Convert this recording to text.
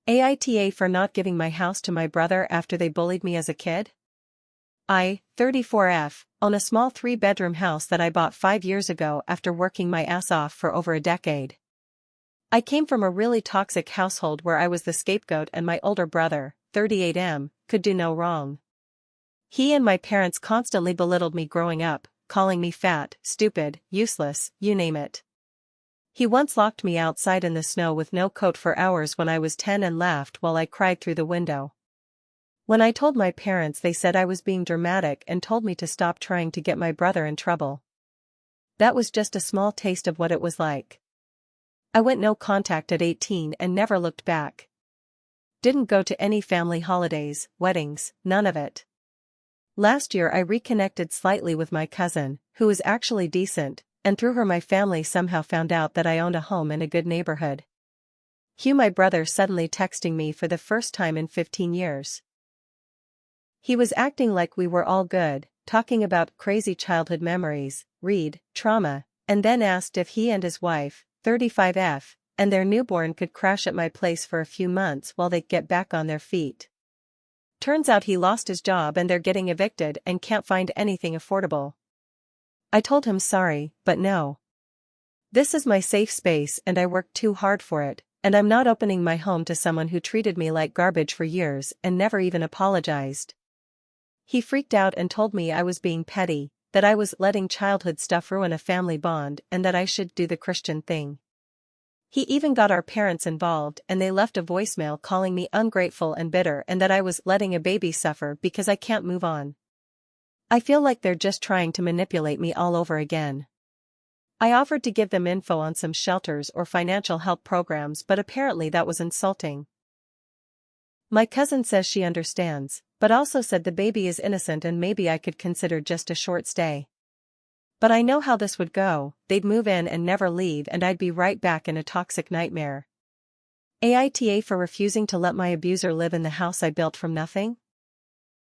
AITA for not giving my house to my brother after they bullied me as a kid? I, 34F, own a small 3-bedroom house that I bought 5 years ago after working my ass off for over a decade. I came from a really toxic household where I was the scapegoat and my older brother, 38M, could do no wrong. He and my parents constantly belittled me growing up, calling me fat, stupid, useless, you name it. He once locked me outside in the snow with no coat for hours when I was 10 and laughed while I cried through the window. When I told my parents, they said I was being dramatic and told me to stop trying to get my brother in trouble. That was just a small taste of what it was like. I went no contact at 18 and never looked back. Didn't go to any family holidays, weddings, none of it. Last year I reconnected slightly with my cousin, who was actually decent, and through her my family somehow found out that I owned a home in a good neighborhood. Hugh, my brother, suddenly texting me for the first time in 15 years. He was acting like we were all good, talking about crazy childhood memories, read, trauma, and then asked if he and his wife, 35F, and their newborn could crash at my place for a few months while they get back on their feet. Turns out he lost his job and they're getting evicted and can't find anything affordable. I told him sorry, but no. This is my safe space and I worked too hard for it, and I'm not opening my home to someone who treated me like garbage for years and never even apologized. He freaked out and told me I was being petty, that I was letting childhood stuff ruin a family bond and that I should do the Christian thing. He even got our parents involved and they left a voicemail calling me ungrateful and bitter and that I was letting a baby suffer because I can't move on. I feel like they're just trying to manipulate me all over again. I offered to give them info on some shelters or financial help programs, but apparently that was insulting. My cousin says she understands, but also said the baby is innocent and maybe I could consider just a short stay. But I know how this would go, they'd move in and never leave and I'd be right back in a toxic nightmare. AITA for refusing to let my abuser live in the house I built from nothing?